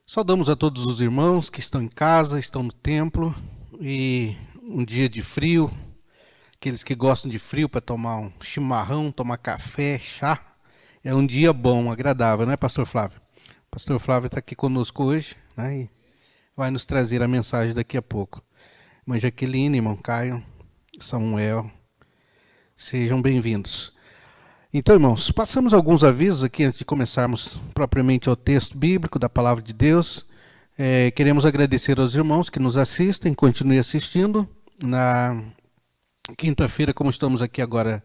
Saudamos a todos os irmãos que estão em casa, estão no templo, e um dia de frio, aqueles que gostam de frio para tomar um chimarrão, tomar café, chá, é um dia bom, agradável, né, Pastor Flávio? Pastor Flávio está aqui conosco hoje, né, e vai nos trazer a mensagem daqui a pouco. Irmã Jaqueline, irmão Caio, Samuel, sejam bem-vindos. Então, irmãos, passamos alguns avisos aqui antes de começarmos propriamente ao texto bíblico da Palavra de Deus. Queremos agradecer aos irmãos que nos assistem, continuem assistindo. Na quinta-feira, como estamos aqui agora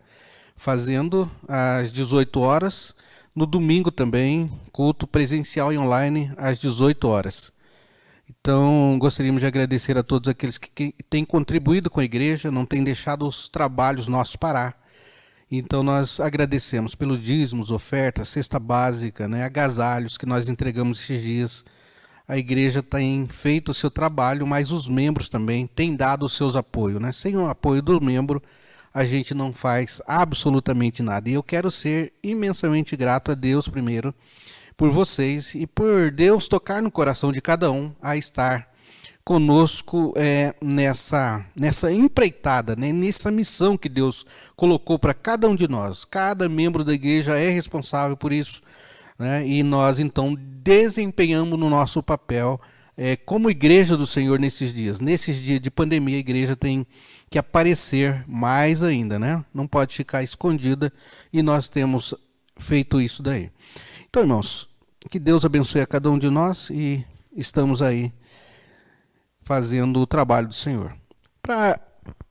fazendo, às 18 horas. No domingo também, culto presencial e online, às 18 horas. Então, gostaríamos de agradecer a todos aqueles que têm contribuído com a igreja, não têm deixado os trabalhos nossos parar. Então, nós agradecemos pelos dízimos, ofertas, cesta básica, né, agasalhos que nós entregamos esses dias. A igreja tem feito o seu trabalho, mas os membros também têm dado os seus apoios, né? Sem o apoio do membro, a gente não faz absolutamente nada. E eu quero ser imensamente grato a Deus primeiro, por vocês e por Deus tocar no coração de cada um a estar conosco nessa empreitada, né, nessa missão que Deus colocou para cada um de nós. Cada membro da igreja é responsável por isso, né, e nós então desempenhamos no nosso papel como igreja do Senhor nesses dias. Nesses dias de pandemia, a igreja tem que aparecer mais ainda, né? Não pode ficar escondida, e nós temos feito isso daí. Então, irmãos, que Deus abençoe a cada um de nós, e estamos aí fazendo o trabalho do Senhor. Para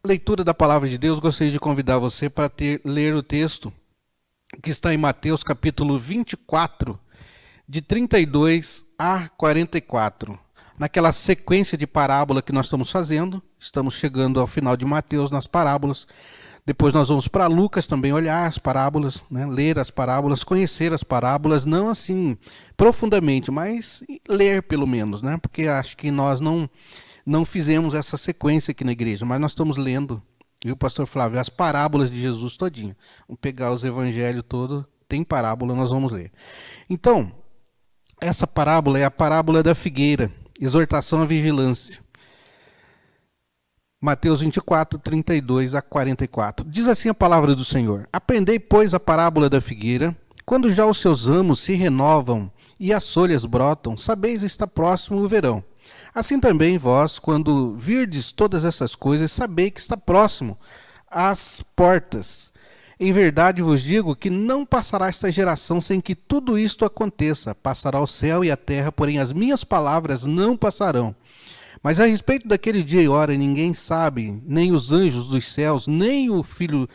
leitura da palavra de Deus, gostaria de convidar você para ler o texto que está em Mateus capítulo 24, de 32 a 44. Naquela sequência de parábola que nós estamos fazendo, estamos chegando ao final de Mateus nas parábolas. Depois nós vamos para Lucas também olhar as parábolas, né, ler as parábolas, conhecer as parábolas, não assim profundamente, mas ler pelo menos, né, porque acho que nós não fizemos essa sequência aqui na igreja, mas nós estamos lendo, viu, Pastor Flávio, as parábolas de Jesus todinho. Vamos pegar os evangelhos todos, tem parábola, nós vamos ler. Então, essa parábola é a parábola da figueira, exortação à vigilância. Mateus 24, 32 a 44. Diz assim a palavra do Senhor: Aprendei, pois, a parábola da figueira. Quando já os seus ramos se renovam e as folhas brotam, sabeis está próximo o verão. Assim também vós, quando virdes todas essas coisas, sabei que está próximo às portas. Em verdade vos digo que não passará esta geração sem que tudo isto aconteça. Passará o céu e a terra, porém as minhas palavras não passarão. Mas a respeito daquele dia e hora ninguém sabe, nem os anjos dos céus, nem o filho,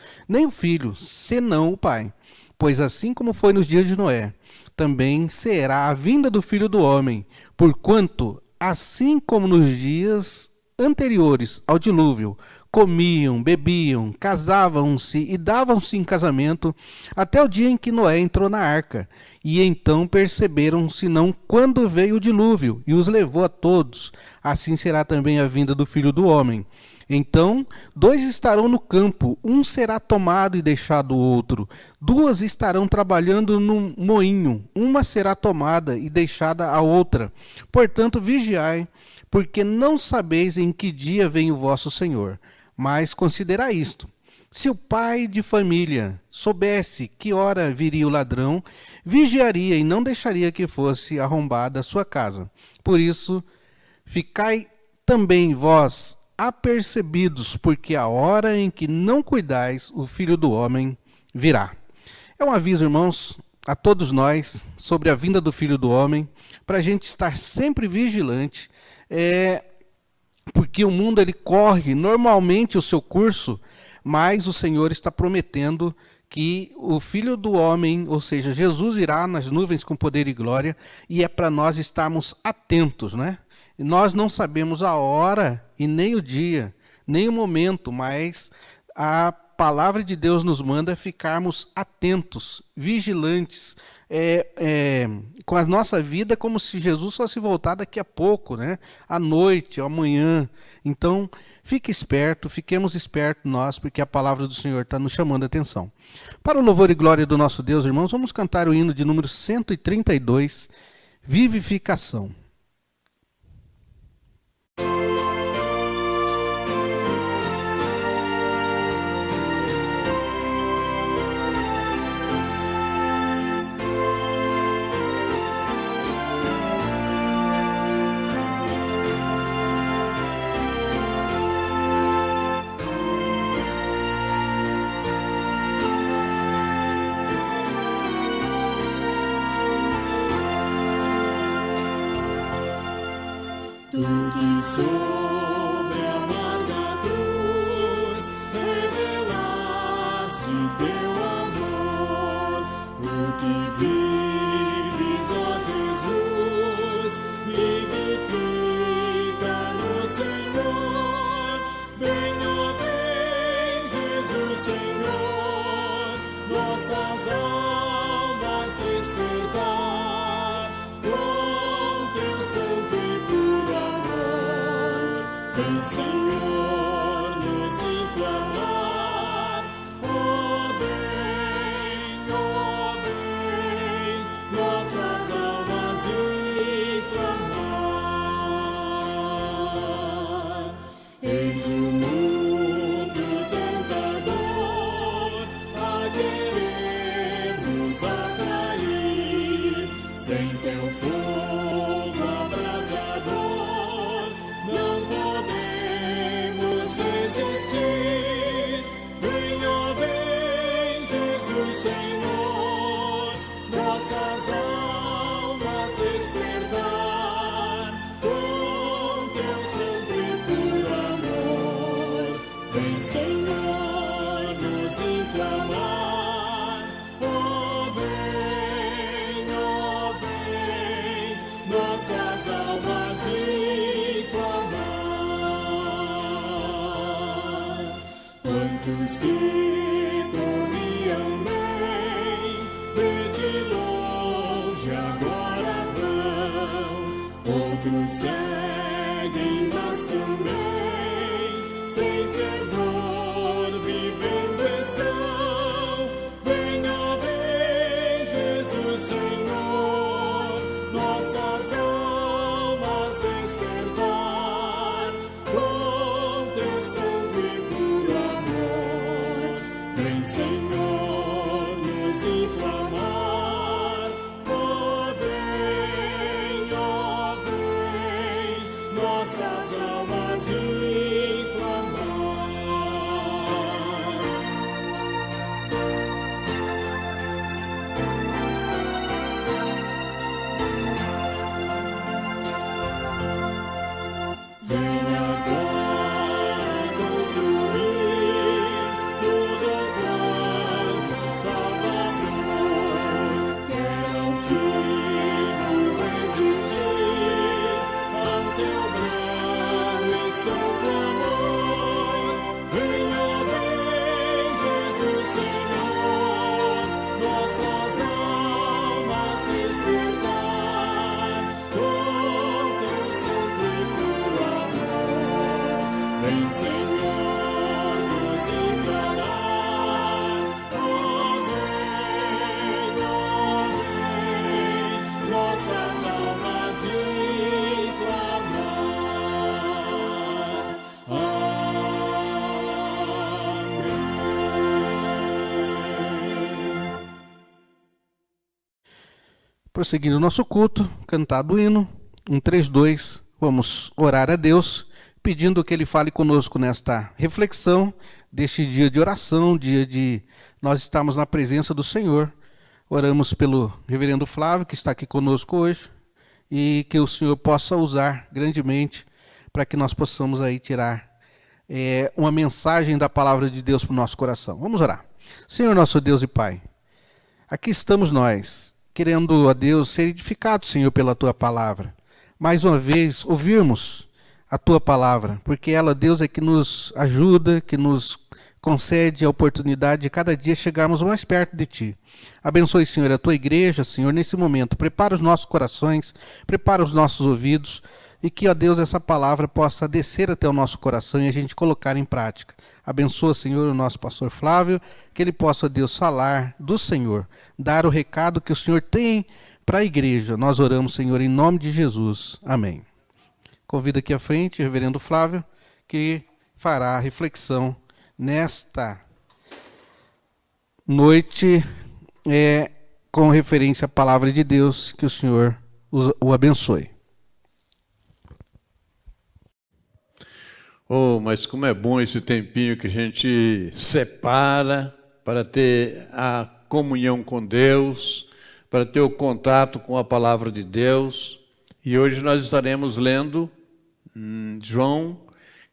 senão o Pai. Pois assim como foi nos dias de Noé, também será a vinda do Filho do Homem. Porquanto, assim como nos dias anteriores ao dilúvio, comiam, bebiam, casavam-se e davam-se em casamento, até o dia em que Noé entrou na arca. E então perceberam, senão quando veio o dilúvio, e os levou a todos. Assim será também a vinda do Filho do Homem. Então, 2 estarão no campo, um será tomado e deixado o outro. 2 estarão trabalhando no moinho, uma será tomada e deixada a outra. Portanto, vigiai, porque não sabeis em que dia vem o vosso Senhor. Mas considerai isto: se o pai de família soubesse que hora viria o ladrão, vigiaria e não deixaria que fosse arrombada a sua casa. Por isso, ficai também vós apercebidos, porque a hora em que não cuidais, o Filho do Homem virá. É um aviso, irmãos, a todos nós, sobre a vinda do Filho do Homem, para a gente estar sempre vigilante, porque o mundo ele corre normalmente o seu curso, mas o Senhor está prometendo que o Filho do Homem, ou seja, Jesus irá nas nuvens com poder e glória, e é para nós estarmos atentos, né? Nós não sabemos a hora e nem o dia, nem o momento, mas a palavra de Deus nos manda ficarmos atentos, vigilantes, com a nossa vida como se Jesus fosse voltar daqui a pouco, né? À noite, amanhã. Então, fique esperto, fiquemos espertos nós, porque a palavra do Senhor está nos chamando a atenção. Para o louvor e glória do nosso Deus, irmãos, vamos cantar o hino de número 132, Vivificação. Tu que sobre a amarga cruz revelaste teu amor, tu que vives, ó Jesus, vivifica no Senhor. Vem, ó vem, Jesus Senhor, nossas almas despertar com teu santo e puro amor. Vem, Senhor, nos inflamar. Ó vem, nossas almas inflamar. Eis o mundo tentador a querer nos atrair, sem teu fogo abrasador não podemos resistir. Vem, ó vem, Jesus Senhor, nossas almas despertar com teu santo e puro amor. Vem, Senhor, nos inflamar. Ó vem, nossas almas inflamar. Quantos que corriam bem, de longe agora vão, outros seguem, mas também sem fervor vivendo estão. Vem, ó vem, Jesus Senhor, nossas almas despertar com teu santo e puro amor. Vem, Senhor, nos inflamar. Ó vem, nossas almas inflamar. Vem agora consumir tudo quanto Salvador quer altivo resistir ao teu brando e santo amor. Vem, ó vem, Jesus Senhor, nossas almas despertar com teu santo e puro amor. Vem, Senhor, nos inflamar. Ó vem, nossas almas inflamar. Amém. Prosseguindo o nosso culto, cantado o hino 132, vamos orar a Deus, pedindo que Ele fale conosco nesta reflexão, deste dia de oração, dia de nós estarmos na presença do Senhor. Oramos pelo reverendo Flávio, que está aqui conosco hoje, e que o Senhor possa usar grandemente para que nós possamos aí tirar uma mensagem da palavra de Deus para o nosso coração. Vamos orar. Senhor nosso Deus e Pai, aqui estamos nós, querendo, ó Deus, ser edificados, Senhor, pela Tua palavra. Mais uma vez, ouvirmos a Tua palavra, porque ela, Deus, é que nos ajuda, que nos concede a oportunidade de cada dia chegarmos mais perto de Ti. Abençoe, Senhor, a Tua igreja, Senhor, nesse momento. Prepara os nossos corações, prepara os nossos ouvidos, e que, ó Deus, essa palavra possa descer até o nosso coração e a gente colocar em prática. Abençoa, Senhor, o nosso pastor Flávio, que ele possa, Deus, falar do Senhor, dar o recado que o Senhor tem para a igreja. Nós oramos, Senhor, em nome de Jesus. Amém. Convido aqui à frente o reverendo Flávio, que fará a reflexão nesta noite com referência à palavra de Deus. Que o Senhor o abençoe. Oh, mas como é bom esse tempinho que a gente separa para ter a comunhão com Deus, para ter o contato com a palavra de Deus. E hoje nós estaremos lendo João,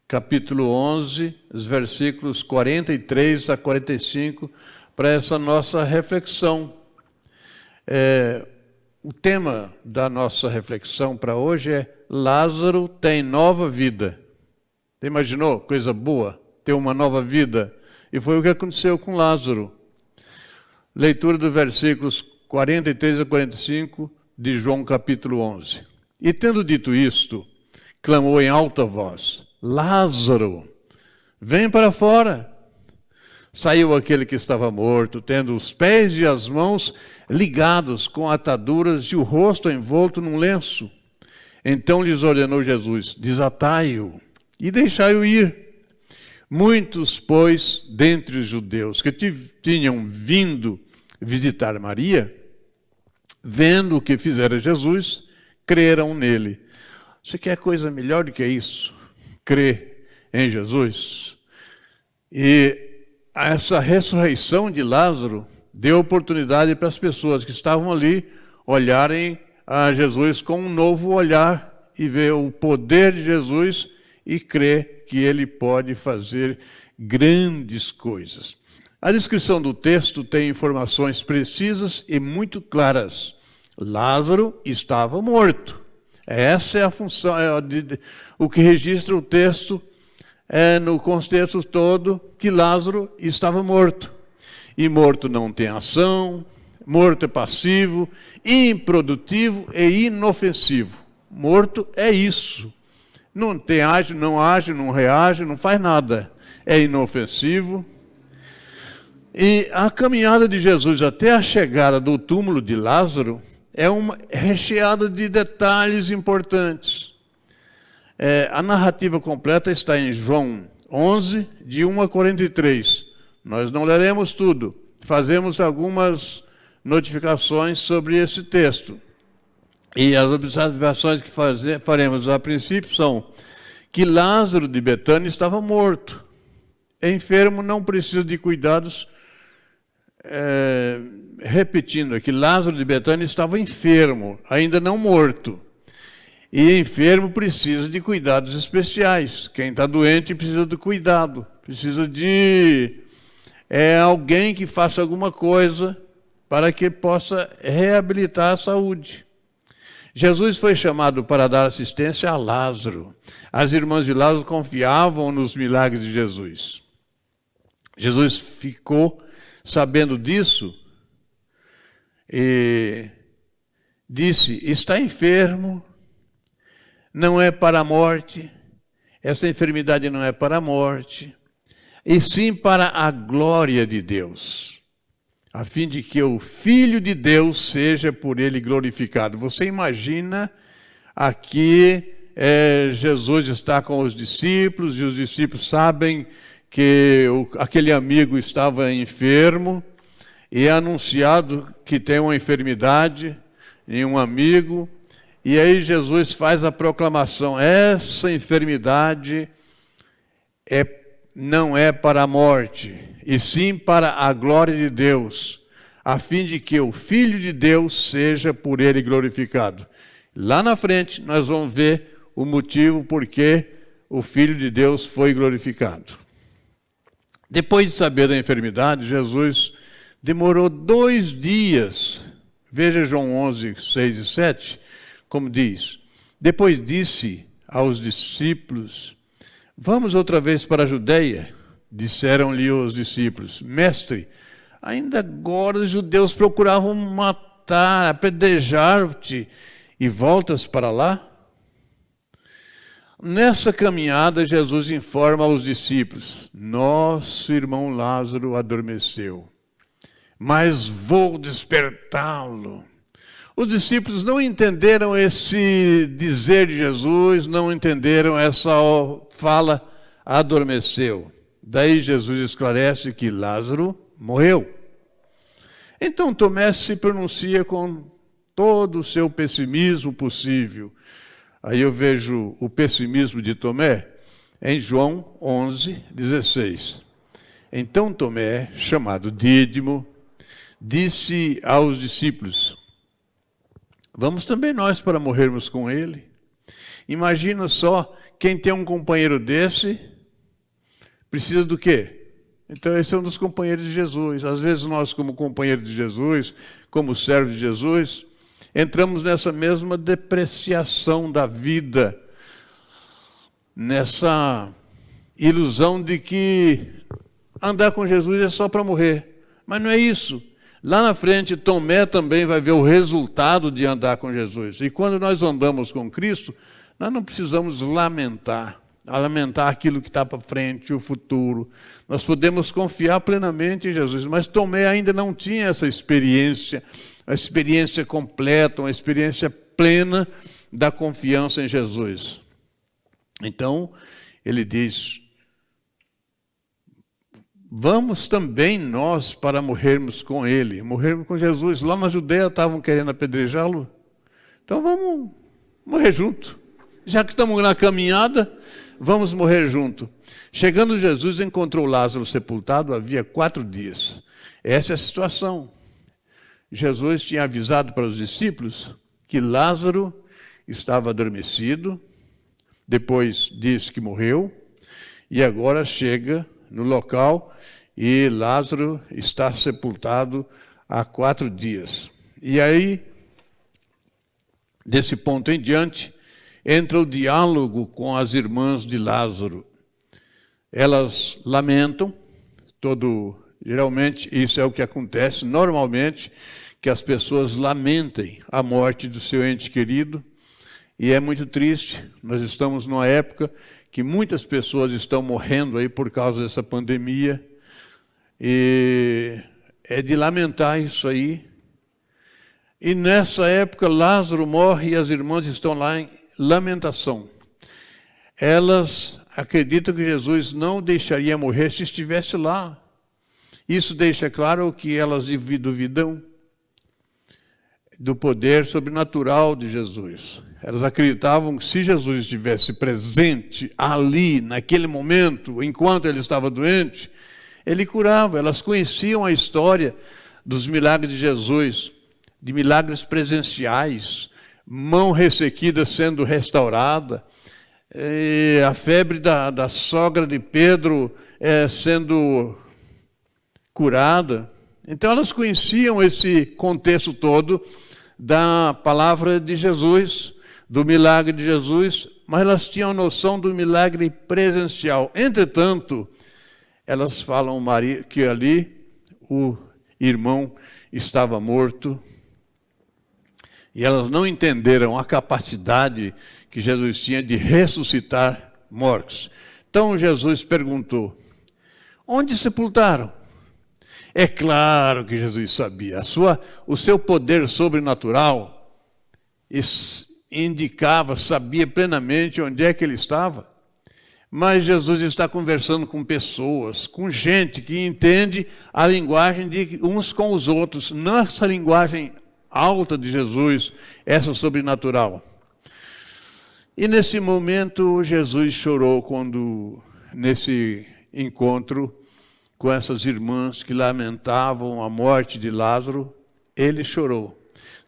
capítulo 11, os versículos 43 a 45, para essa nossa reflexão. O tema da nossa reflexão para hoje é Lázaro tem nova vida. Você imaginou? Coisa boa, ter uma nova vida. E foi o que aconteceu com Lázaro. Leitura dos versículos 43 a 45 de João capítulo 11. E tendo dito isto, clamou em alta voz: Lázaro, vem para fora. Saiu aquele que estava morto, tendo os pés e as mãos ligados com ataduras e o rosto envolto num lenço. Então lhes ordenou Jesus: desatai-o e deixai-o ir. Muitos, pois, dentre os judeus que tinham vindo visitar Maria, vendo o que fizera Jesus, creram nele. Você quer coisa melhor do que isso? Crer em Jesus. E essa ressurreição de Lázaro deu oportunidade para as pessoas que estavam ali olharem a Jesus com um novo olhar e ver o poder de Jesus e crer que ele pode fazer grandes coisas. A descrição do texto tem informações precisas e muito claras. Lázaro estava morto. Essa é a função, o que registra o texto no contexto todo, que Lázaro estava morto. E morto não tem ação, morto é passivo, improdutivo e inofensivo. Morto é isso. Não age, não reage, não faz nada. É inofensivo. E a caminhada de Jesus até a chegada do túmulo de Lázaro é recheada de detalhes importantes. A narrativa completa está em João 11, de 1 a 43. Nós não leremos tudo, fazemos algumas notificações sobre esse texto. E as observações que faremos a princípio são que Lázaro de Betânia estava morto. Enfermo não precisa de cuidados. Repetindo aqui, Lázaro de Betânia estava enfermo, ainda não morto. E enfermo precisa de cuidados especiais. Quem está doente precisa de cuidado, precisa de alguém que faça alguma coisa para que possa reabilitar a saúde. Jesus foi chamado para dar assistência a Lázaro. As irmãs de Lázaro confiavam nos milagres de Jesus. Jesus ficou sabendo disso e disse: está enfermo, não é para a morte, essa enfermidade não é para a morte, e sim para a glória de Deus, a fim de que o Filho de Deus seja por ele glorificado. Você imagina aqui Jesus está com os discípulos, e os discípulos sabem que aquele amigo estava enfermo, e é anunciado que tem uma enfermidade em um amigo, e aí Jesus faz a proclamação: essa enfermidade não é para a morte, e sim para a glória de Deus, a fim de que o Filho de Deus seja por ele glorificado. Lá na frente nós vamos ver o motivo por que o Filho de Deus foi glorificado. Depois de saber da enfermidade, Jesus demorou 2 dias. Veja João 11, 6 e 7, como diz: depois disse aos discípulos: vamos outra vez para a Judeia. Disseram-lhe os discípulos: mestre, ainda agora os judeus procuravam matar, apedrejar-te, e voltas para lá? Nessa caminhada, Jesus informa aos discípulos: nosso irmão Lázaro adormeceu, mas vou despertá-lo. Os discípulos não entenderam esse dizer de Jesus, não entenderam essa fala, adormeceu. Daí Jesus esclarece que Lázaro morreu. Então Tomé se pronuncia com todo o seu pessimismo possível. Aí eu vejo o pessimismo de Tomé em João 11, 16. Então Tomé, chamado Dídimo, disse aos discípulos: vamos também nós para morrermos com ele? Imagina só quem tem um companheiro desse, precisa do quê? Então, esse é um dos companheiros de Jesus. Às vezes, nós, como companheiros de Jesus, como servos de Jesus, entramos nessa mesma depreciação da vida, nessa ilusão de que andar com Jesus é só para morrer. Mas não é isso. Lá na frente, Tomé também vai ver o resultado de andar com Jesus. E quando nós andamos com Cristo, nós não precisamos lamentar aquilo que está para frente, o futuro. Nós podemos confiar plenamente em Jesus. Mas Tomé ainda não tinha essa experiência, a experiência completa, uma experiência plena da confiança em Jesus. Então, ele diz: vamos também nós para morrermos com ele, morrermos com Jesus. Lá na Judeia estavam querendo apedrejá-lo. Então vamos morrer junto. Já que estamos na caminhada, vamos morrer junto. Chegando Jesus, encontrou Lázaro sepultado havia 4 dias. Essa é a situação. Jesus tinha avisado para os discípulos que Lázaro estava adormecido, depois disse que morreu, e agora chega no local e Lázaro está sepultado há 4 dias. E aí, desse ponto em diante, entra o diálogo com as irmãs de Lázaro. Elas lamentam, geralmente isso é o que acontece normalmente, que as pessoas lamentem a morte do seu ente querido, e é muito triste. Nós estamos numa época que muitas pessoas estão morrendo aí por causa dessa pandemia, e é de lamentar isso aí. E nessa época Lázaro morre e as irmãs estão lá em lamentação. Elas acreditam que Jesus não deixaria morrer se estivesse lá. Isso deixa claro que elas duvidam do poder sobrenatural de Jesus. Elas acreditavam que se Jesus estivesse presente ali, naquele momento, enquanto ele estava doente, ele curava. Elas conheciam a história dos milagres de Jesus, de milagres presenciais, mão ressequida sendo restaurada, a febre da sogra de Pedro sendo curada. Então elas conheciam esse contexto todo da palavra de Jesus, do milagre de Jesus, mas elas tinham noção do milagre presencial. Entretanto, elas falam que ali o irmão estava morto, e elas não entenderam a capacidade que Jesus tinha de ressuscitar mortos. Então Jesus perguntou: onde sepultaram? É claro que Jesus sabia. O seu poder sobrenatural sabia plenamente onde é que ele estava. Mas Jesus está conversando com pessoas, com gente que entende a linguagem de uns com os outros, não essa linguagem alta de Jesus, essa sobrenatural. E nesse momento Jesus chorou nesse encontro com essas irmãs que lamentavam a morte de Lázaro, ele chorou.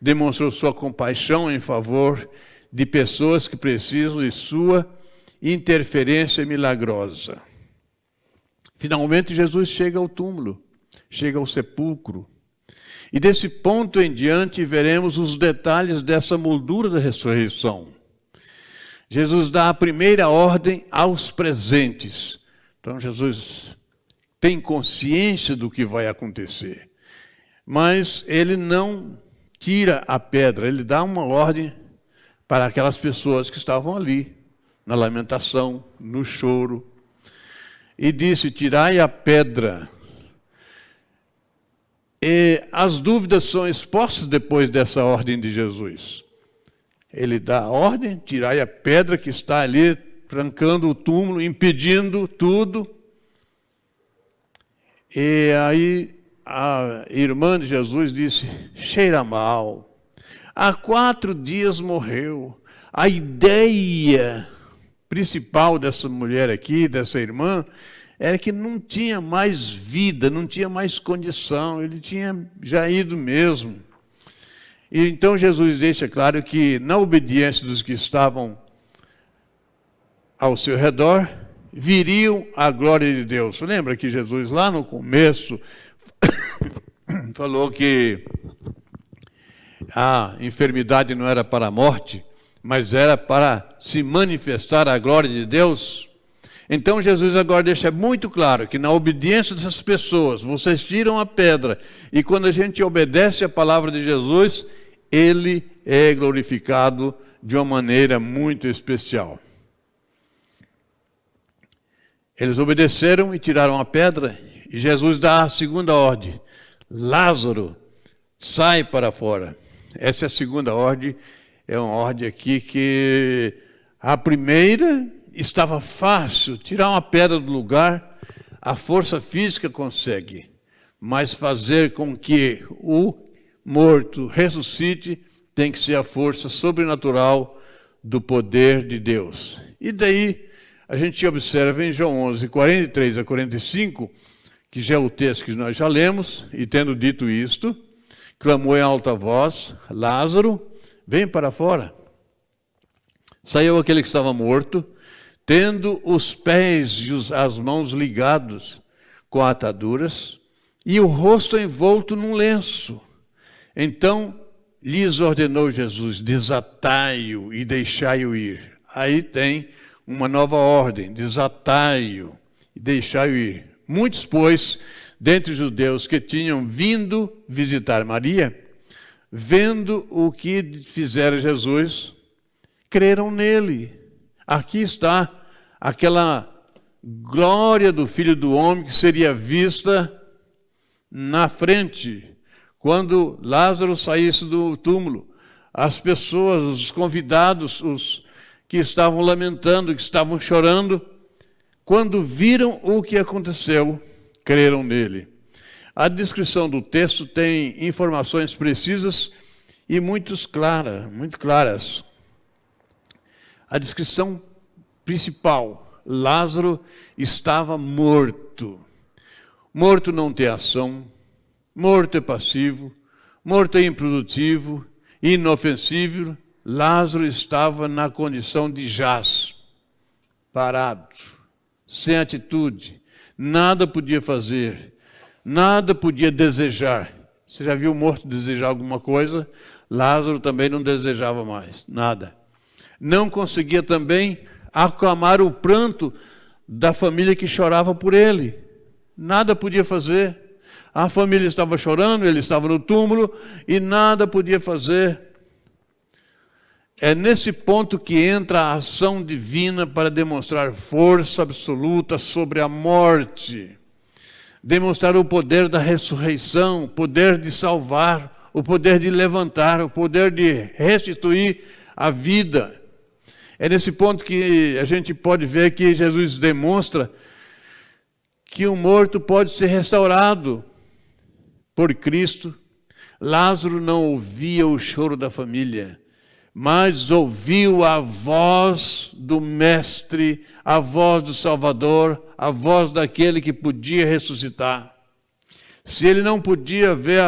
Demonstrou sua compaixão em favor de pessoas que precisam de sua interferência milagrosa. Finalmente Jesus chega ao túmulo, chega ao sepulcro. E desse ponto em diante veremos os detalhes dessa moldura da ressurreição. Jesus dá a primeira ordem aos presentes. Então Jesus tem consciência do que vai acontecer. Mas ele não tira a pedra, ele dá uma ordem para aquelas pessoas que estavam ali, na lamentação, no choro. E disse: tirai a pedra. E as dúvidas são expostas depois dessa ordem de Jesus. Ele dá a ordem: tirai a pedra que está ali, trancando o túmulo, impedindo tudo. E aí a irmã de Jesus disse: cheira mal. Há 4 dias morreu. A ideia principal dessa mulher aqui, dessa irmã, era que não tinha mais vida, não tinha mais condição, ele tinha já ido mesmo. E então Jesus deixa claro que, na obediência dos que estavam ao seu redor viriam a glória de Deus. Lembra que Jesus, lá no começo, falou que a enfermidade não era para a morte, mas era para se manifestar a glória de Deus? Então Jesus agora deixa muito claro que na obediência dessas pessoas, vocês tiram a pedra, e quando a gente obedece a palavra de Jesus, Ele é glorificado de uma maneira muito especial. Eles obedeceram e tiraram a pedra, e Jesus dá a segunda ordem: Lázaro, sai para fora. Essa é a segunda ordem, é uma ordem aqui que a primeira estava fácil, tirar uma pedra do lugar, a força física consegue, mas fazer com que o morto ressuscite tem que ser a força sobrenatural do poder de Deus. E daí a gente observa em João 11, 43 a 45, que já é o texto que nós já lemos, e tendo dito isto, clamou em alta voz: Lázaro, vem para fora. Saiu aquele que estava morto, tendo os pés e as mãos ligados com ataduras, e o rosto envolto num lenço. Então lhes ordenou Jesus: desatai-o e deixai-o ir. Aí tem uma nova ordem: desatai-o e deixai-o ir. Muitos, pois, dentre os judeus que tinham vindo visitar Maria, vendo o que fizera Jesus, creram nele. Aqui está aquela glória do Filho do Homem que seria vista na frente, quando Lázaro saísse do túmulo. As pessoas, os convidados, os que estavam lamentando, que estavam chorando, quando viram o que aconteceu, creram nele. A descrição do texto tem informações precisas e muito claras. A descrição principal: Lázaro estava morto. Morto não tem ação, morto é passivo, morto é improdutivo, inofensível. Lázaro estava na condição de jaz, parado, sem atitude, nada podia fazer, nada podia desejar. Você já viu o morto desejar alguma coisa? Lázaro também não desejava mais, nada. Não conseguia também acalmar o pranto da família que chorava por ele. Nada podia fazer. A família estava chorando, ele estava no túmulo e nada podia fazer. É nesse ponto que entra a ação divina para demonstrar força absoluta sobre a morte. Demonstrar o poder da ressurreição, o poder de salvar, o poder de levantar, o poder de restituir a vida. É nesse ponto que a gente pode ver que Jesus demonstra que o morto pode ser restaurado por Cristo. Lázaro não ouvia o choro da família, mas ouviu a voz do Mestre, a voz do Salvador, a voz daquele que podia ressuscitar. Se ele não podia ver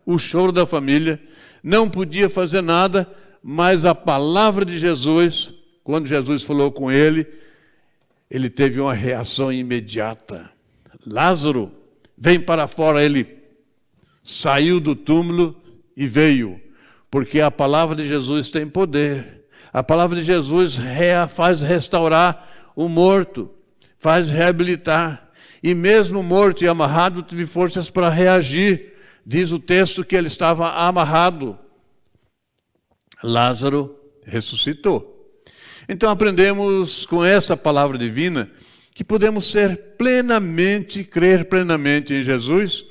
o choro da família, não podia fazer nada, mas a palavra de Jesus, quando Jesus falou com ele, ele teve uma reação imediata. Lázaro, vem para fora. Ele saiu do túmulo e veio, porque a palavra de Jesus tem poder. A palavra de Jesus faz restaurar o morto, faz reabilitar. E mesmo morto e amarrado, teve forças para reagir. Diz o texto que ele estava amarrado. Lázaro ressuscitou. Então aprendemos com essa palavra divina que podemos crer plenamente em Jesus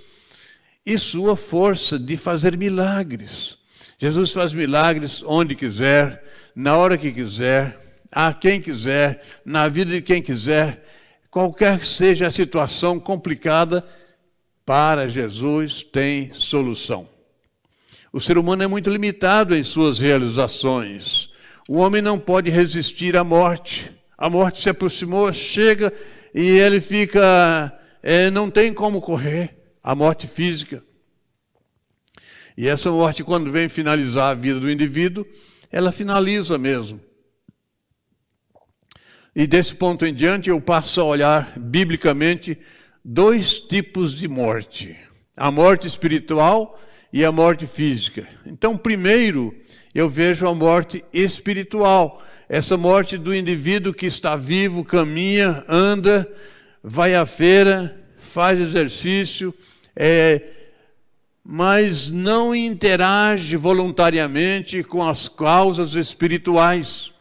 e sua força de fazer milagres. Jesus faz milagres onde quiser, na hora que quiser, a quem quiser, na vida de quem quiser. Qualquer que seja a situação complicada, para Jesus tem solução. O ser humano é muito limitado em suas realizações. O homem não pode resistir à morte. A morte se aproximou, chega e ele fica, não tem como correr. A morte física. E essa morte, quando vem finalizar a vida do indivíduo, ela finaliza mesmo. E desse ponto em diante eu passo a olhar biblicamente 2 tipos de morte: a morte espiritual e a morte física. Então, primeiro, eu vejo a morte espiritual, essa morte do indivíduo que está vivo, caminha, anda, vai à feira, faz exercício, mas não interage voluntariamente com as causas espirituais.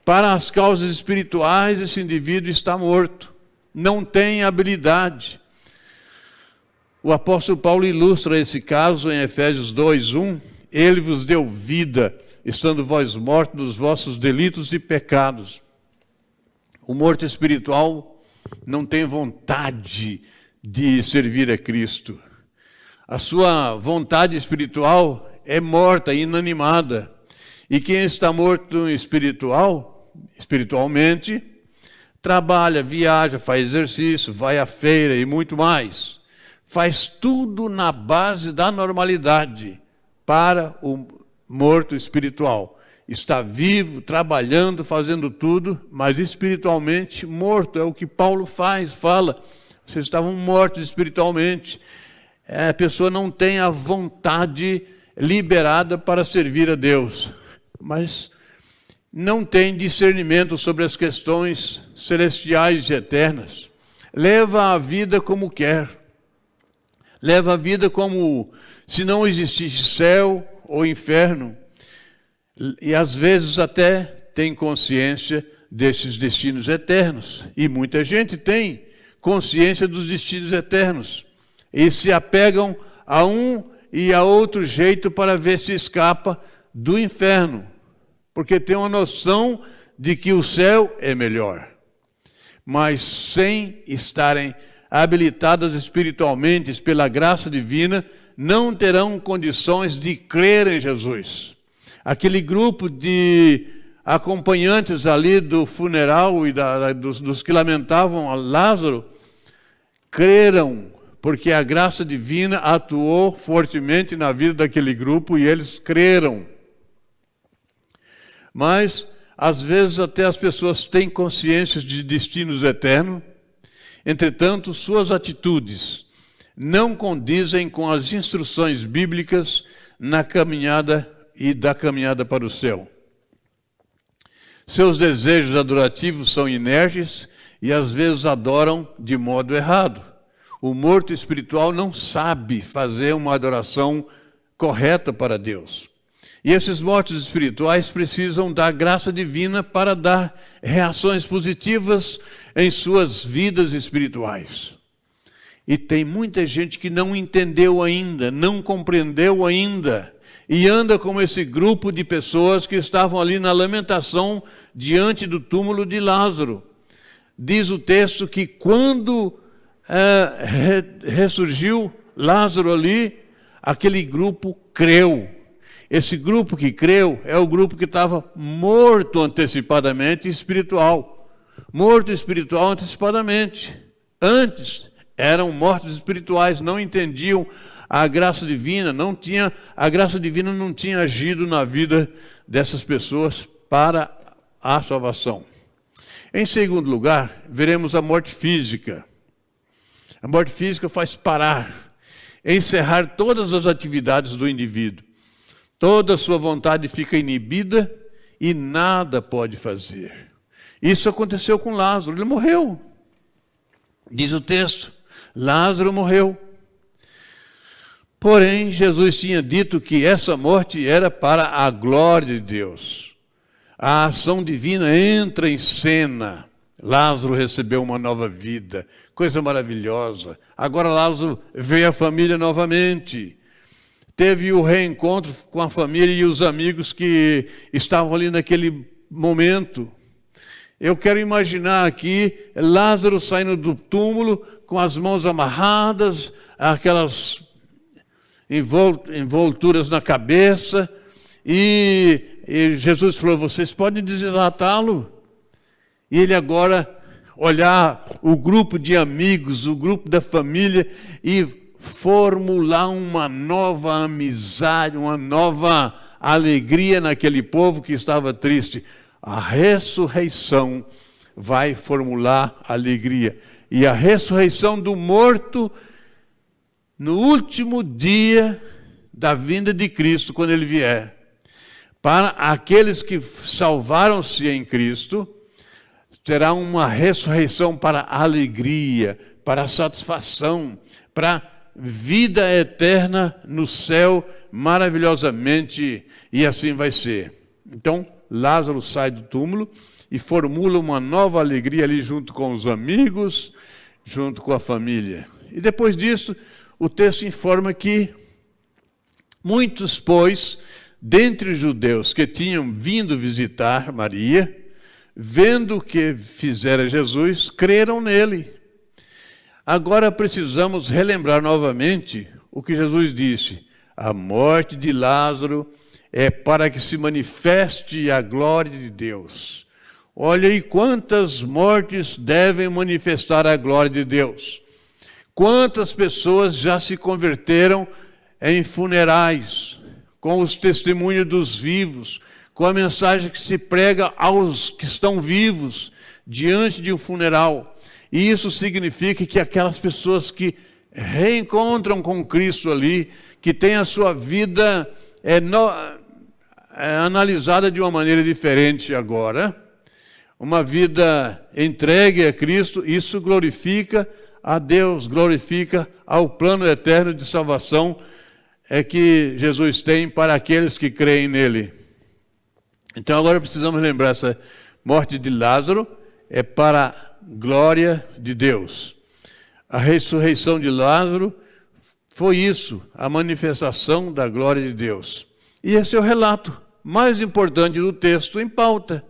Para as causas espirituais, esse indivíduo está morto, não tem habilidade. O apóstolo Paulo ilustra esse caso em Efésios 2:1. Ele vos deu vida, estando vós mortos dos vossos delitos e pecados. O morto espiritual não tem vontade de servir a Cristo. A sua vontade espiritual é morta, inanimada. E quem está morto espiritualmente, trabalha, viaja, faz exercício, vai à feira e muito mais. Faz tudo na base da normalidade para o morto espiritual. Está vivo, trabalhando, fazendo tudo, mas espiritualmente morto. É o que Paulo fala. Vocês estavam mortos espiritualmente. A pessoa não tem a vontade liberada para servir a Deus, mas não tem discernimento sobre as questões celestiais e eternas. Leva a vida como quer. Leva a vida como se não existisse céu ou inferno. E às vezes até tem consciência desses destinos eternos. E muita gente tem consciência dos destinos eternos. E se apegam a um e a outro jeito para ver se escapa do inferno. Porque tem uma noção de que o céu é melhor. Mas sem estarem habilitadas espiritualmente pela graça divina, não terão condições de crer em Jesus. Aquele grupo de acompanhantes ali do funeral e dos que lamentavam a Lázaro, creram, porque a graça divina atuou fortemente na vida daquele grupo e eles creram. Mas, às vezes, até as pessoas têm consciência de destinos eternos, entretanto, suas atitudes não condizem com as instruções bíblicas na caminhada e da caminhada para o céu. Seus desejos adorativos são inertes e às vezes adoram de modo errado. O morto espiritual não sabe fazer uma adoração correta para Deus. E esses mortos espirituais precisam da graça divina para dar reações positivas em suas vidas espirituais. E tem muita gente que não entendeu ainda, não compreendeu ainda, e anda como esse grupo de pessoas que estavam ali na lamentação diante do túmulo de Lázaro. Diz o texto que quando ressurgiu Lázaro ali, aquele grupo creu. Esse grupo que creu é o grupo que estava morto antecipadamente espiritual. Morto espiritual antecipadamente. Antes eram mortos espirituais, não entendiam a graça divina, a graça divina não tinha agido na vida dessas pessoas para a salvação. Em segundo lugar, veremos a morte física. A morte física faz parar, encerrar todas as atividades do indivíduo. Toda a sua vontade fica inibida e nada pode fazer. Isso aconteceu com Lázaro, ele morreu. Diz o texto, Lázaro morreu. Porém, Jesus tinha dito que essa morte era para a glória de Deus. A ação divina entra em cena. Lázaro recebeu uma nova vida, coisa maravilhosa. Agora Lázaro vê a família novamente. Teve o reencontro com a família e os amigos que estavam ali naquele momento. Eu quero imaginar aqui Lázaro saindo do túmulo com as mãos amarradas, aquelas envolturas na cabeça, e Jesus falou, vocês podem desidratá-lo. E ele agora olhar o grupo de amigos, o grupo da família e formular uma nova amizade, uma nova alegria naquele povo que estava triste. A ressurreição vai formular alegria. E a ressurreição do morto no último dia da vinda de Cristo, quando Ele vier. Para aqueles que salvaram-se em Cristo, terá uma ressurreição para a alegria, para a satisfação, para a vida eterna no céu, maravilhosamente, e assim vai ser. Então, Lázaro sai do túmulo e formula uma nova alegria ali junto com os amigos, junto com a família. E depois disso, o texto informa que muitos, pois, dentre os judeus que tinham vindo visitar Maria, vendo o que fizera Jesus, creram nele. Agora precisamos relembrar novamente o que Jesus disse: a morte de Lázaro é para que se manifeste a glória de Deus. Olha aí quantas mortes devem manifestar a glória de Deus. Quantas pessoas já se converteram em funerais, com os testemunhos dos vivos, com a mensagem que se prega aos que estão vivos diante de um funeral. E isso significa que aquelas pessoas que reencontram com Cristo ali, que têm a sua vida analisada de uma maneira diferente agora, uma vida entregue a Cristo, isso glorifica a Deus, glorifica ao plano eterno de salvação que Jesus tem para aqueles que creem nele. Então agora precisamos lembrar, essa morte de Lázaro é para a glória de Deus. A ressurreição de Lázaro foi isso, a manifestação da glória de Deus. E esse é o relato mais importante do texto em pauta,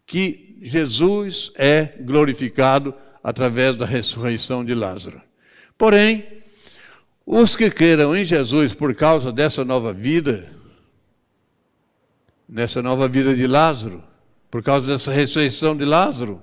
que Jesus é glorificado através da ressurreição de Lázaro. Porém, os que creram em Jesus por causa dessa nova vida, nessa nova vida de Lázaro, por causa dessa ressurreição de Lázaro,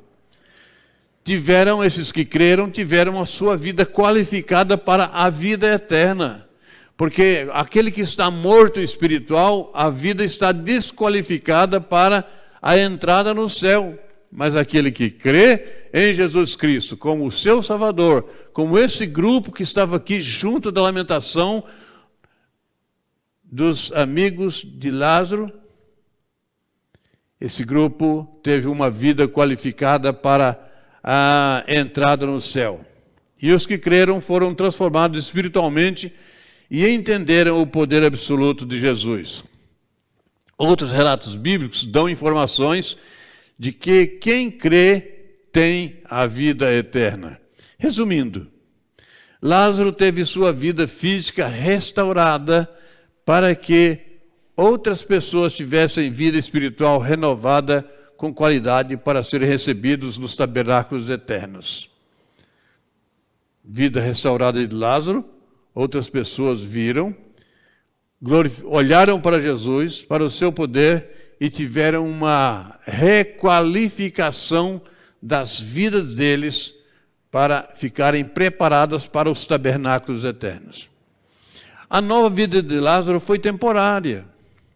esses que creram tiveram a sua vida qualificada para a vida eterna. Porque aquele que está morto espiritual, a vida está desqualificada para a entrada no céu. Mas aquele que crê em Jesus Cristo como o seu Salvador, como esse grupo que estava aqui junto da lamentação dos amigos de Lázaro, esse grupo teve uma vida qualificada para a entrada no céu. E os que creram foram transformados espiritualmente e entenderam o poder absoluto de Jesus. Outros relatos bíblicos dão informações de que quem crê tem a vida eterna. Resumindo, Lázaro teve sua vida física restaurada para que outras pessoas tivessem vida espiritual renovada com qualidade para serem recebidos nos tabernáculos eternos. Vida restaurada de Lázaro, outras pessoas viram, olharam para Jesus, para o seu poder e tiveram uma requalificação das vidas deles para ficarem preparadas para os tabernáculos eternos. A nova vida de Lázaro foi temporária,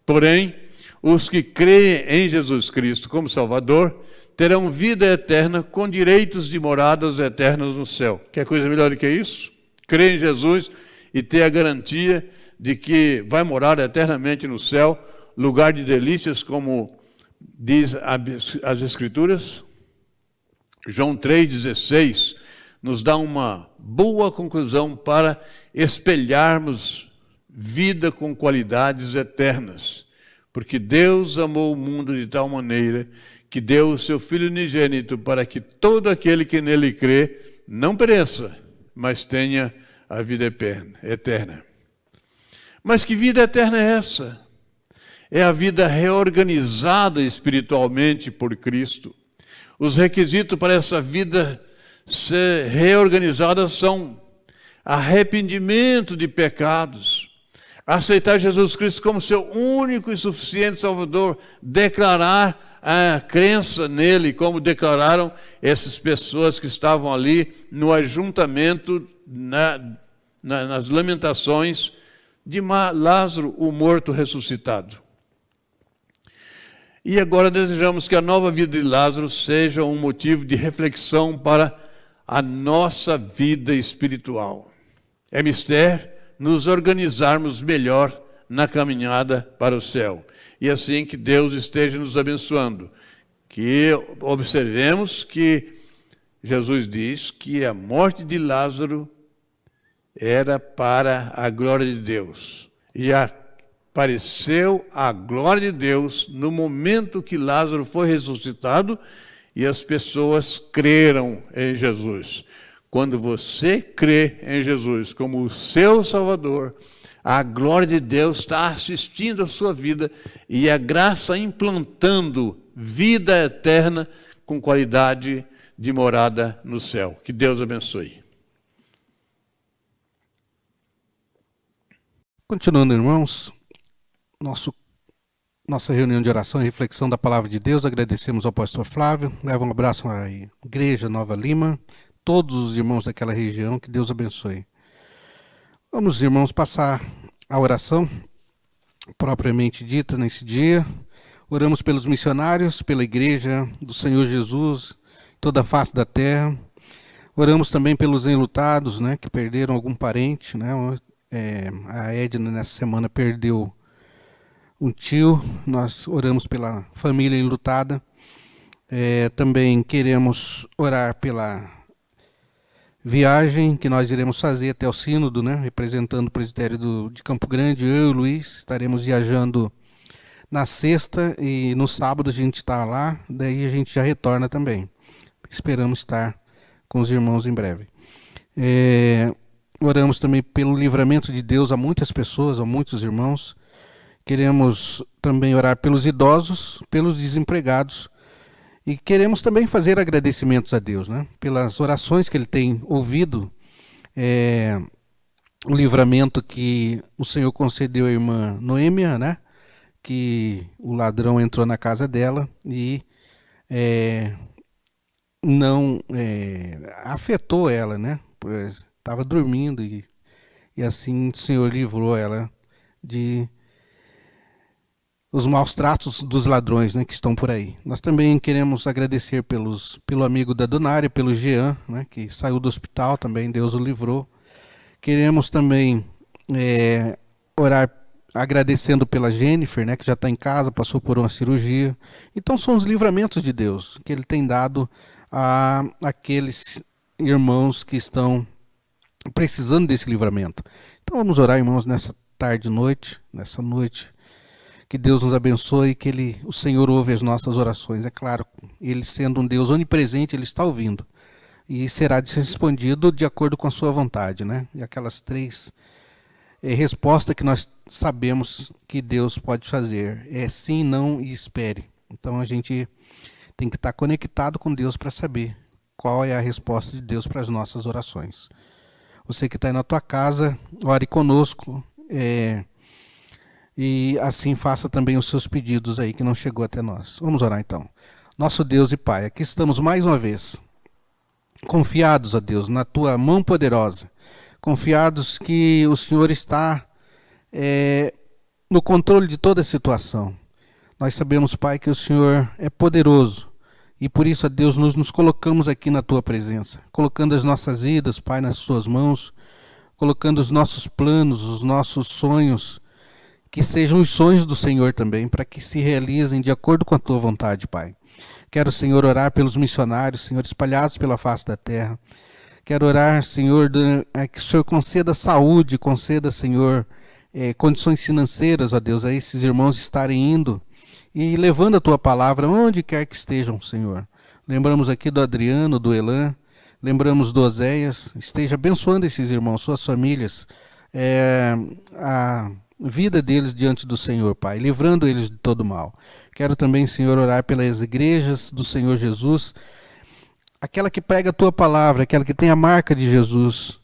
porém, os que creem em Jesus Cristo como Salvador terão vida eterna com direitos de moradas eternas no céu. Quer coisa melhor do que isso? Crer em Jesus e ter a garantia de que vai morar eternamente no céu, lugar de delícias, como diz as Escrituras. João 3,16 nos dá uma boa conclusão para espelharmos vida com qualidades eternas. Porque Deus amou o mundo de tal maneira que deu o seu Filho unigênito para que todo aquele que nele crê não pereça, mas tenha a vida eterna. Mas que vida eterna é essa? É a vida reorganizada espiritualmente por Cristo. Os requisitos para essa vida ser reorganizada são arrependimento de pecados, aceitar Jesus Cristo como seu único e suficiente Salvador, declarar a crença nele, como declararam essas pessoas que estavam ali no ajuntamento, nas lamentações de Lázaro, o morto ressuscitado. E agora desejamos que a nova vida de Lázaro seja um motivo de reflexão para a nossa vida espiritual. É mister nos organizarmos melhor na caminhada para o céu. E assim que Deus esteja nos abençoando. Que observemos que Jesus diz que a morte de Lázaro era para a glória de Deus. E apareceu a glória de Deus no momento que Lázaro foi ressuscitado e as pessoas creram em Jesus. Quando você crê em Jesus como o seu Salvador, a glória de Deus está assistindo a sua vida e a graça implantando vida eterna com qualidade de morada no céu. Que Deus abençoe. Continuando, irmãos, nossa reunião de oração e reflexão da Palavra de Deus, agradecemos ao pastor Flávio, leva um abraço à Igreja Nova Lima, todos os irmãos daquela região, que Deus abençoe. Vamos, irmãos, passar a oração propriamente dita nesse dia. Oramos pelos missionários, pela Igreja do Senhor Jesus, toda a face da terra. Oramos também pelos enlutados, né, que perderam algum parente, né? A Edna nessa semana perdeu um tio. Nós oramos pela família enlutada. Também queremos orar pela viagem que nós iremos fazer até o Sínodo, né, representando o presbitério de Campo Grande. Eu e o Luiz estaremos viajando na sexta e no sábado a gente está lá, daí a gente já retorna também. Esperamos estar com os irmãos em breve. Oramos também pelo livramento de Deus a muitas pessoas, a muitos irmãos. Queremos também orar pelos idosos, pelos desempregados. E queremos também fazer agradecimentos a Deus, né, pelas orações que Ele tem ouvido, o livramento que o Senhor concedeu à irmã Noêmia, né, que o ladrão entrou na casa dela e não afetou ela, né, pois estava dormindo e assim o Senhor livrou ela de os maus tratos dos ladrões, né, que estão por aí. Nós também queremos agradecer pelo amigo da Donária, pelo Jean, né, que saiu do hospital também, Deus o livrou. Queremos também orar agradecendo pela Jennifer, né, que já está em casa, passou por uma cirurgia. Então são os livramentos de Deus que Ele tem dado a aqueles irmãos que estão precisando desse livramento. Então vamos orar, irmãos, nessa tarde e noite, nessa noite. Que Deus nos abençoe e que o Senhor ouve as nossas orações. É claro, Ele sendo um Deus onipresente, Ele está ouvindo. E será respondido de acordo com a sua vontade, né? E aquelas 3 respostas que nós sabemos que Deus pode fazer. É sim, não e espere. Então a gente tem que estar conectado com Deus para saber qual é a resposta de Deus para as nossas orações. Você que está aí na tua casa, ore conosco. E assim faça também os seus pedidos aí que não chegou até nós. Vamos orar então. Nosso Deus e Pai, aqui estamos mais uma vez, confiados, ó Deus, na Tua mão poderosa, confiados que o Senhor está no controle de toda a situação. Nós sabemos, Pai, que o Senhor é poderoso e por isso, ó Deus, nos colocamos aqui na Tua presença, colocando as nossas vidas, Pai, nas Tuas mãos, colocando os nossos planos, os nossos sonhos, que sejam os sonhos do Senhor também, para que se realizem de acordo com a Tua vontade, Pai. Quero, Senhor, orar pelos missionários, Senhor, espalhados pela face da terra. Quero orar, Senhor, que o Senhor conceda saúde, conceda, Senhor, condições financeiras, ó Deus, a esses irmãos estarem indo e levando a Tua palavra onde quer que estejam, Senhor. Lembramos aqui do Adriano, do Elan, lembramos do Oséias. Esteja abençoando esses irmãos, suas famílias, a vida deles diante do Senhor, Pai, livrando eles de todo mal. Quero também, Senhor, orar pelas igrejas do Senhor Jesus, aquela que prega a Tua palavra, aquela que tem a marca de Jesus,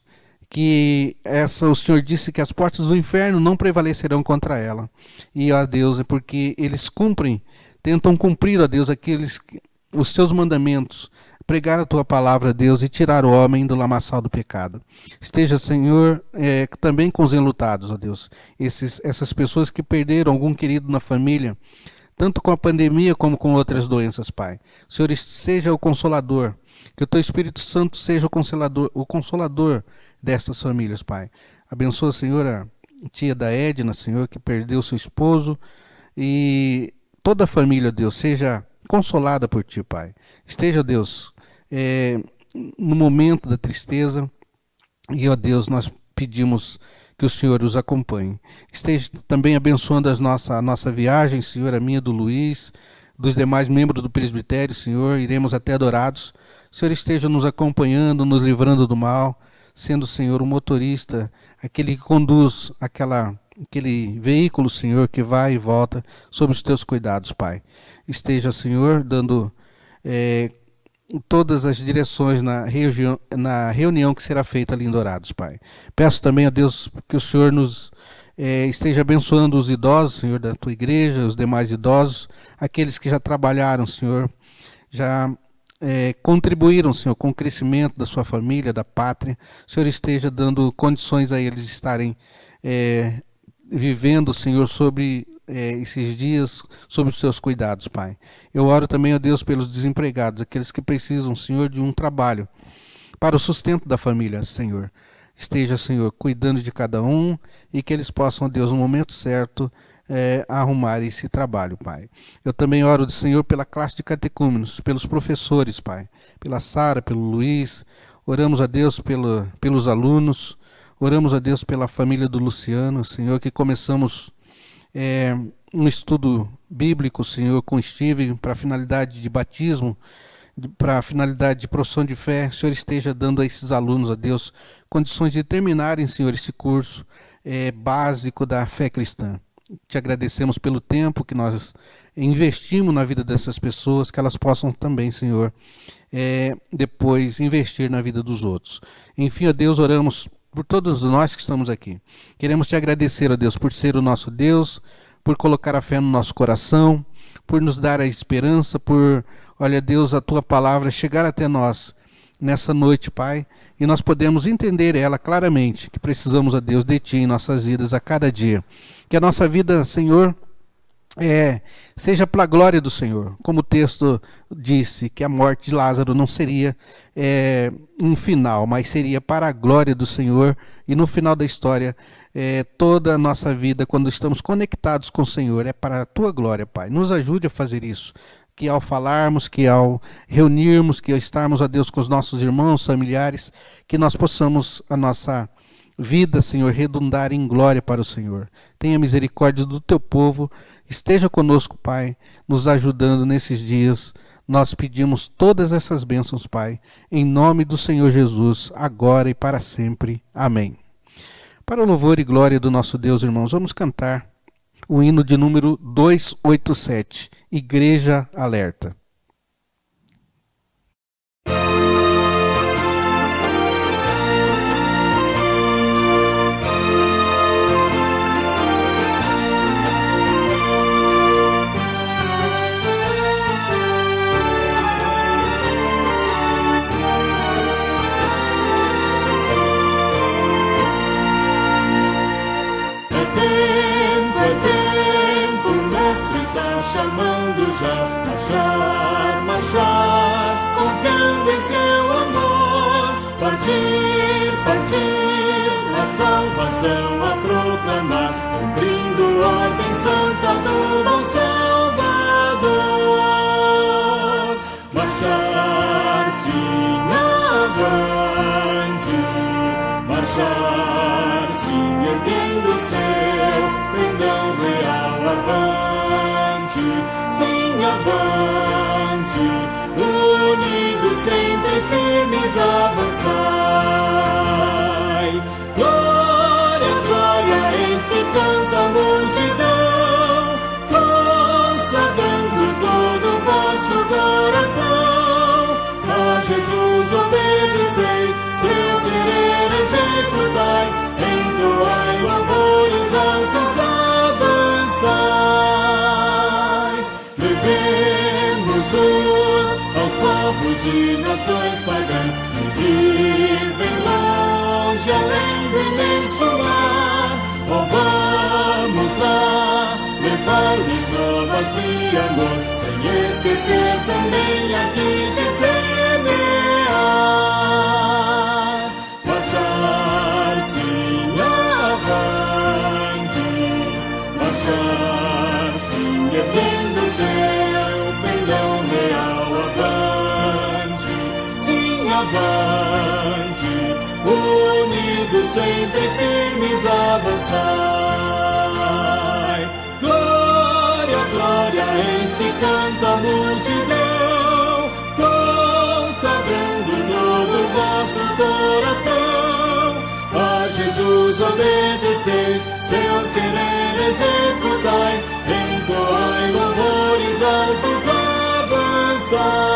que o Senhor disse que as portas do inferno não prevalecerão contra ela. E, ó Deus, é porque eles tentam cumprir, ó Deus, os Teus mandamentos, pregar a Tua palavra, Deus, e tirar o homem do lamaçal do pecado. Esteja, Senhor, também com os enlutados, ó Deus. Essas pessoas que perderam algum querido na família, tanto com a pandemia como com outras doenças, Pai. O Senhor seja o Consolador, que o Teu Espírito Santo seja o Consolador destas famílias, Pai. Abençoa, Senhor, a tia da Edna, Senhor, que perdeu seu esposo, e toda a família, Deus, seja consolada por Ti, Pai. Esteja, Deus, no momento da tristeza, e, ó Deus, nós pedimos que o Senhor os acompanhe. Esteja também abençoando a nossa viagem, Senhor, a minha, do Luiz, dos demais membros do presbitério, Senhor, iremos até Adorados. O Senhor esteja nos acompanhando, nos livrando do mal, sendo, Senhor, o motorista, aquele que conduz aquele veículo, Senhor, que vai e volta sob os Teus cuidados, Pai. Esteja, Senhor, dando todas as direções na reunião que será feita ali em Dourados, Pai. Peço também a Deus que o Senhor nos esteja abençoando os idosos, Senhor, da Tua igreja, os demais idosos, aqueles que já trabalharam, Senhor, já contribuíram, Senhor, com o crescimento da sua família, da pátria. O Senhor esteja dando condições a eles estarem vivendo, Senhor, sobre esses dias, sob os Seus cuidados, Pai. Eu oro também, ó Deus, pelos desempregados, aqueles que precisam, Senhor, de um trabalho para o sustento da família, Senhor. Esteja, Senhor, cuidando de cada um e que eles possam, ó Deus, no momento certo, arrumar esse trabalho, Pai. Eu também oro, Senhor, pela classe de catecúmenos, pelos professores, Pai, pela Sara, pelo Luiz. Oramos a Deus pelos alunos, oramos a Deus pela família do Luciano, Senhor, que começamos um estudo bíblico, Senhor, com Steve, para a finalidade de batismo, para a finalidade de profissão de fé. O Senhor esteja dando a esses alunos, a Deus, condições de terminarem, Senhor, esse curso básico da fé cristã. Te agradecemos pelo tempo que nós investimos na vida dessas pessoas, que elas possam também, Senhor, depois investir na vida dos outros. Enfim, ó Deus, oramos por todos nós que estamos aqui. Queremos Te agradecer, ó Deus, por ser o nosso Deus, por colocar a fé no nosso coração, por nos dar a esperança, por, olha Deus, a Tua palavra chegar até nós nessa noite, Pai, e nós podemos entender ela claramente, que precisamos, ó Deus, de Ti em nossas vidas a cada dia. Que a nossa vida, Senhor, seja para a glória do Senhor, como o texto disse, que a morte de Lázaro não seria um final, mas seria para a glória do Senhor, e no final da história, toda a nossa vida, quando estamos conectados com o Senhor, é para a Tua glória, Pai. Nos ajude a fazer isso, que ao falarmos, que ao reunirmos, que ao estarmos, a Deus, com os nossos irmãos, familiares, que nós possamos a nossa vida, Senhor, redundar em glória para o Senhor. Tenha misericórdia do Teu povo, esteja conosco, Pai, nos ajudando nesses dias. Nós pedimos todas essas bênçãos, Pai, em nome do Senhor Jesus, agora e para sempre. Amém. Para o louvor e glória do nosso Deus, irmãos, vamos cantar o hino de número 287, Igreja Alerta. Chamando já, marchar, marchar, confiando em Seu amor, partir, partir, a salvação a proclamar, cumprindo ordem santa do bom Salvador. Marchar, sim, avante, marchar, sim, erguendo seu pendão real avante. Sim, avante, unidos sempre firmes avançai. Glória, glória, eis que canta a multidão, consagrando todo o vosso coração. A Jesus obedecei, seu querer executai, entoai louvores altos, avançai. Levemos luz aos povos e nações pagãs que vivem longe, além do imenso mar. Oh, vamos lá, vales novas de amor, sem esquecer também aqui de semear. Marchar sim avante, marchar sim erguendo seu pendão real avante, sim avante, unidos sempre firmes avançai. Glória, glória, eis que canta a multidão, consagrando todo o vosso coração. A Jesus obedecei, seu querer executai, entoai louvores altos, avançai.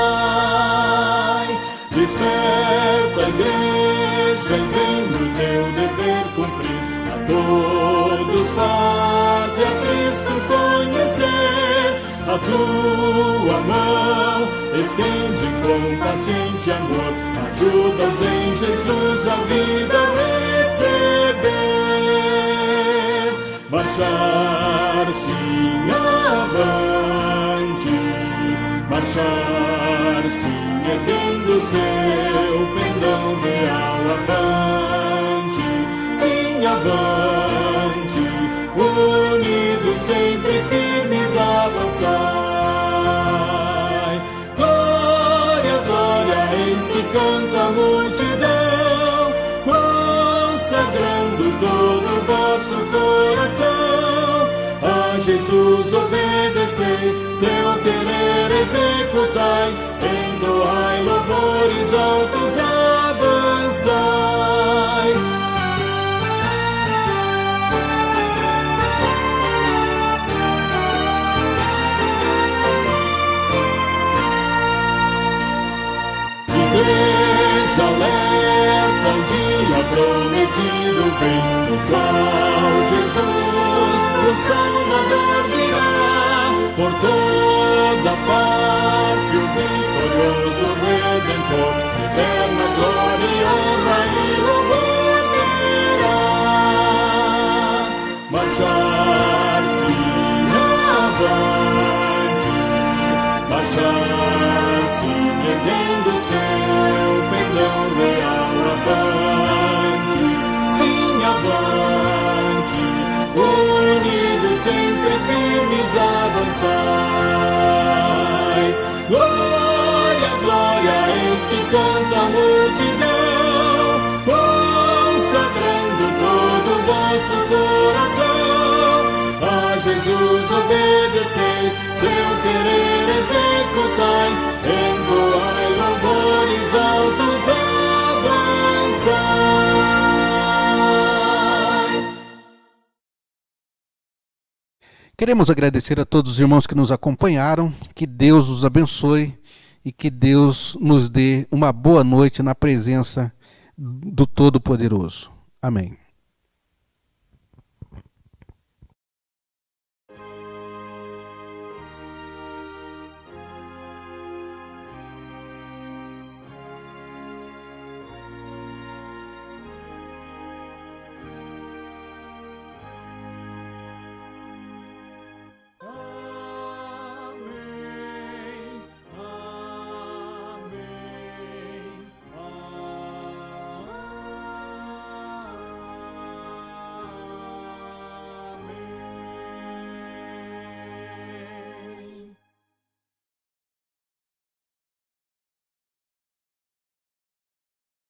Desperta, igreja, e vem no teu dever cumprir, a todos faze a Cristo conhecer. A tua mão estende com paciente amor, ajuda-os em Jesus a vida receber. Marchar sim avante, marchar sim erguendo seu pendão real avante, sim avante, unidos sempre firmes avançai. Glória, glória, eis que canta a multidão, consagrando todo o vosso coração. A Jesus obedecei, seu querer executai, entoai louvores altos, avançai. Igreja alerta, o dia prometido vem, no qual Jesus, o Salvador, virá. Por toda parte o vitorioso Redentor, eterna glória, honra e louvor terá. Marchar sim avante, marchar sim erguendo seu pendão real avante, sim avante, unidos sempre firmes avançai. Glória, glória, eis que canta a multidão, consagrando todo o vosso coração. A Jesus obedecei, seu querer executai, entoai louvores altos, avançai. Queremos agradecer a todos os irmãos que nos acompanharam, que Deus os abençoe e que Deus nos dê uma boa noite na presença do Todo-Poderoso. Amém.